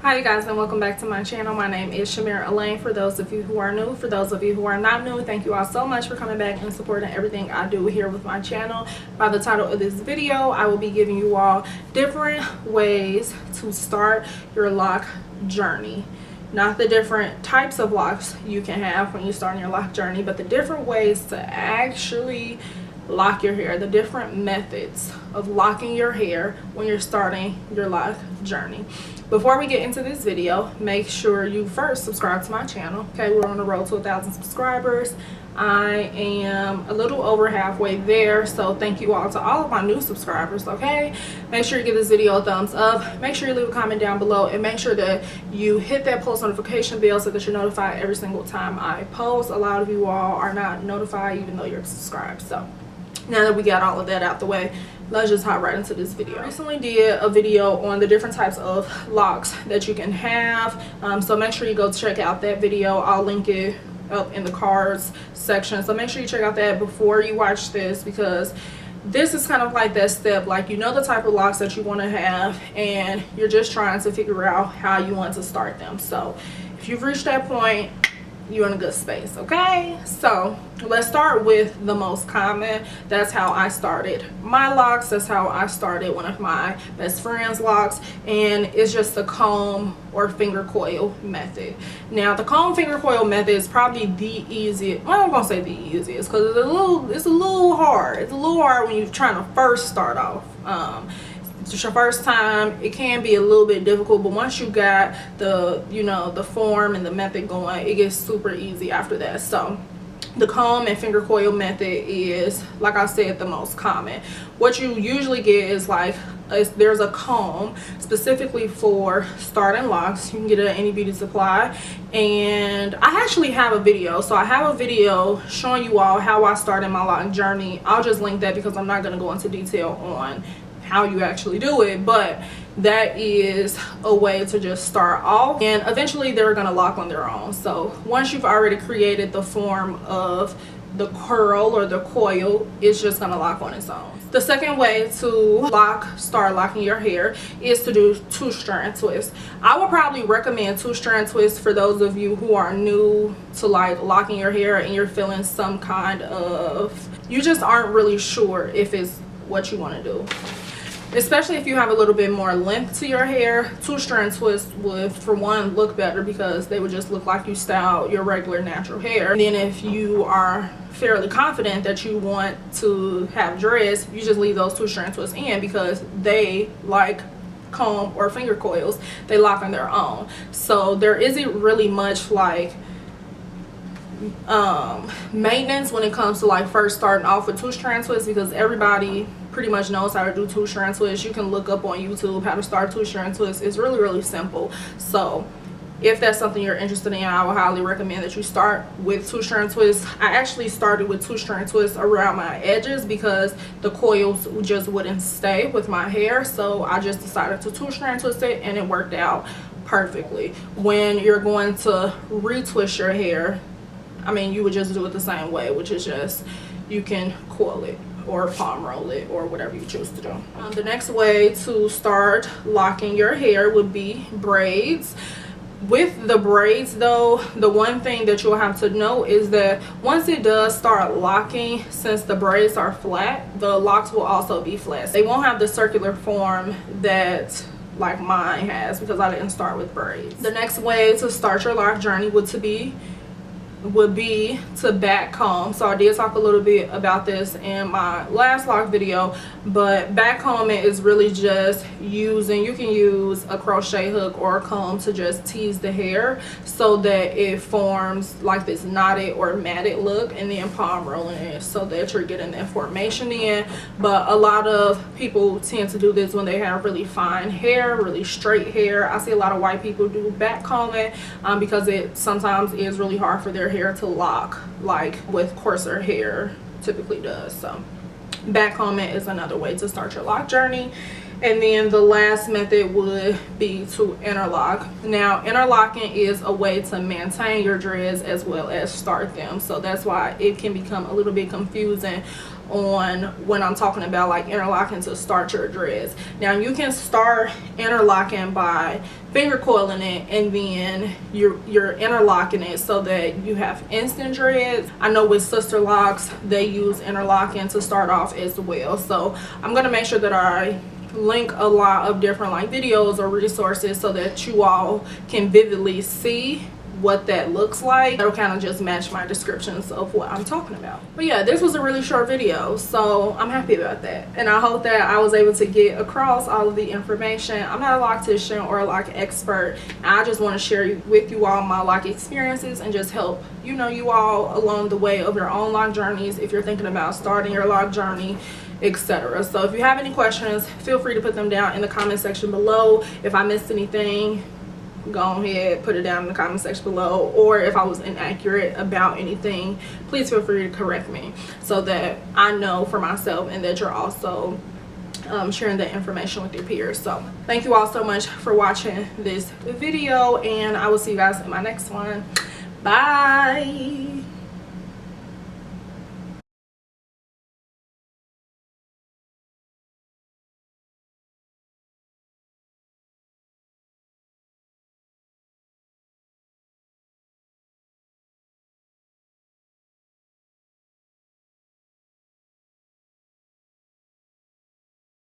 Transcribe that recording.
Hi you guys, and welcome back to my channel. My name is Chamira Elaine. For those of you who are new, for those of you who are not new, thank you all so much for coming back and supporting everything I do here with my channel. By the title of this video, I will be giving you all different ways to start your lock journey. Not the different types of locks you can have when you start your lock journey, but the different ways to actually lock your hair, the different methods of locking your hair when you're starting your lock journey. Before we get into this video, make sure you first subscribe to my channel. Okay, we're on the road to 1,000 subscribers. I am a little over halfway there, so thank you all to all of my new subscribers. Okay, make sure you give this video a thumbs up, make sure you leave a comment down below, and make sure that you hit that post notification bell so that you're notified every single time I post. A lot of you all are not notified even though you're subscribed. So now that we got all of that out the way, let's just hop right into this video. I recently did a video on the different types of locks that you can have, so make sure you go check out that video. I'll link it up in the cards section, so make sure you check out that before you watch this, because this is kind of like that step, like, you know, the type of locks that you want to have and you're just trying to figure out how you want to start them. So if you've reached that point, you're in a good space. Okay, so let's start with the most common. That's how I started my locks. That's how I started one of my best friend's locks, and it's just the comb or finger coil method. Now the comb finger coil method is probably the easiest. Well, I'm gonna say the easiest because it's a little hard. It's a little hard when you're trying to first start off. It's your first time, it can be a little bit difficult, but once you got the, you know, the form and the method going, it gets super easy after that. So the comb and finger coil method is, like I said, the most common. What you usually get is like there's a comb specifically for starting locks. You can get it at any beauty supply, and I actually have a video. So I have a video showing you all how I started my lock journey. I'll just link that because I'm not going to go into detail on how you actually do it, but that is a way to just start off, and eventually they're gonna lock on their own. So once you've already created the form of the curl or the coil, it's just gonna lock on its own. The second way to start locking your hair is to do two-strand twists. I would probably recommend two-strand twists for those of you who are new to like locking your hair and you're feeling some kind of, you just aren't really sure if it's what you want to do. Especially if you have a little bit more length to your hair, two-strand twists would, for one, look better because they would just look like you styled your regular natural hair. And then if you are fairly confident that you want to have dreads, you just leave those two-strand twists in because they, like comb or finger coils, they lock on their own. So there isn't really much like maintenance when it comes to like first starting off with two-strand twists, because everybody pretty much knows how to do two-strand twists. You can look up on YouTube how to start two-strand twists. It's really simple. So if that's something you're interested in, I would highly recommend that you start with two-strand twists. I actually started with two-strand twists around my edges because the coils just wouldn't stay with my hair, so I just decided to two-strand twist it, and it worked out perfectly. When you're going to retwist your hair, I mean, you would just do it the same way, which is just, you can coil it or palm roll it or whatever you choose to do. The next way to start locking your hair would be braids. With the braids though, the one thing that you'll have to know is that once it does start locking, since the braids are flat, the locks will also be flat. They won't have the circular form that like mine has because I didn't start with braids. The next way to start your lock journey would be to back comb. So I did talk a little bit about this in my last lock video, but back combing is really just using, you can use a crochet hook or a comb to just tease the hair so that it forms like this knotted or matted look, and then palm rolling it so that you're getting that formation in. But a lot of people tend to do this when they have really fine hair, really straight hair. I see a lot of white people do back combing because it sometimes is really hard for their hair to lock like with coarser hair typically does. So back combing is another way to start your lock journey. And then the last method would be to interlock. Now interlocking is a way to maintain your dreads as well as start them, so that's why it can become a little bit confusing on when I'm talking about like interlocking to start your dreads. Now you can start interlocking by finger coiling it, and then you're interlocking it so that you have instant dreads. I know with Sister Locs they use interlocking to start off as well, so I'm gonna make sure that I link a lot of different like videos or resources so that you all can vividly see what that looks like. It'll kind of just match my descriptions of what I'm talking about. But yeah, this was a really short video, so I'm happy about that, and I hope that I was able to get across all of the information. I'm not a loctician or a lock expert. I just want to share with you all my lock experiences and just help you all along the way of your own lock journeys if you're thinking about starting your lock journey, etc. So if you have any questions, feel free to put them down in the comment section below. If I missed anything, go ahead, put it down in the comment section below, or if I was inaccurate about anything, please feel free to correct me so that I know for myself and that you're also sharing that information with your peers. So thank you all so much for watching this video, and I will see you guys in my next one. Bye.